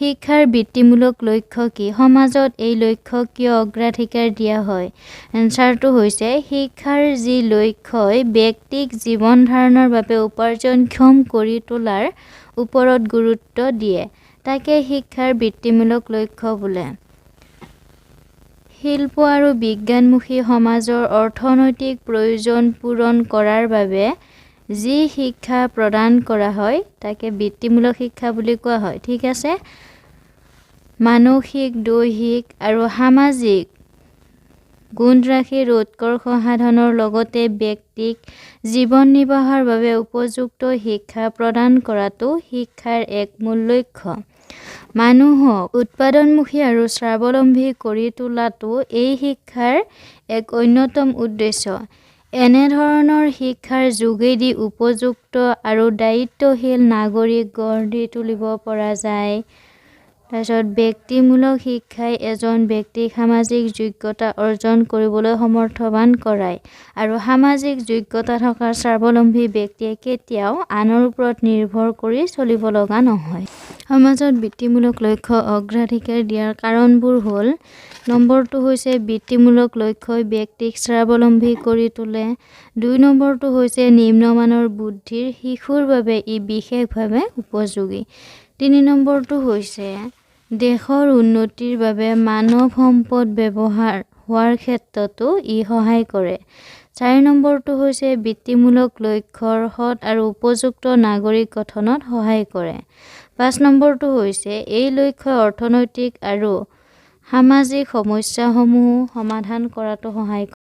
শিক্ষাৰ বৃত্তিমূলক লক্ষ্য কি? সমাজত এই লক্ষ্য কিয় অগ্ৰাধিকাৰ দিয়া হয়? এনচাৰটো হৈছে শিক্ষাৰ যি লক্ষ্যই ব্যক্তিক জীৱন ধাৰণৰ বাবে উপাৰ্জনক্ষম কৰি তোলাৰ ওপৰত গুৰুত্ব দিয়ে তাকে শিক্ষাৰ বৃত্তিমূলক লক্ষ্য বোলে। শিল্প আৰু বিজ্ঞানমুখী সমাজৰ অৰ্থনৈতিক প্ৰয়োজন পূৰণ কৰাৰ বাবে যি শিক্ষা প্ৰদান কৰা হয় তাকে বৃত্তিমূলক শিক্ষা বুলি কোৱা হয়। ঠিক আছে। মানসিক, দৈহিক আৰু সামাজিক গুণৰাশিৰ উৎকৰ্ষ সাধনৰ লগতে ব্যক্তিক জীৱন নিৰ্বাহৰ বাবে উপযুক্ত শিক্ষা প্ৰদান কৰাটো শিক্ষাৰ এক মূল লক্ষ্য। মানুহক উৎপাদনমুখী আৰু স্বাৱলম্বী কৰি তোলাটো এই শিক্ষাৰ এক অন্যতম উদ্দেশ্য। এনেধৰণৰ শিক্ষাৰ যোগেদি উপযুক্ত আৰু দায়িত্বশীল নাগৰিক গঢ় দি তুলিব পৰা যায়। তাৰপিছত ব্যক্তিমূলক শিক্ষাই এজন ব্যক্তিক সামাজিক যোগ্যতা অৰ্জন কৰিবলৈ সমৰ্থবান কৰায় আৰু সামাজিক যোগ্যতা থকা স্বাৱলম্বী ব্যক্তিয়ে কেতিয়াও আনৰ ওপৰত নিৰ্ভৰ কৰি চলিব লগা নহয়। সমাজত বৃত্তিমূলক লক্ষ্য অগ্ৰাধিকাৰ দিয়াৰ কাৰণবোৰ হ'ল: নম্বৰটো হৈছে বৃত্তিমূলক লক্ষ্যই ব্যক্তিক স্বাৱলম্বী কৰি তোলে। ২ নম্বৰটো হৈছে নিম্নমানৰ বুদ্ধিৰ শিশুৰ বাবে ই বিশেষভাৱে উপযোগী। ৩ নম্বৰটো হৈছে দেশৰ উন্নতিৰ বাবে মানৱ সম্পদ ব্যৱহাৰ হোৱাৰ ক্ষেত্ৰতো ই সহায় কৰে। ৪ নম্বৰটো হৈছে বৃত্তিমূলক লক্ষ্যৰ সৎ আৰু উপযুক্ত নাগৰিক গঠনত সহায় কৰে। ৫ নম্বৰটো হৈছে এই লক্ষ্যই অৰ্থনৈতিক আৰু সামাজিক সমস্যাসমূহ সমাধান কৰাতো সহায় কৰে।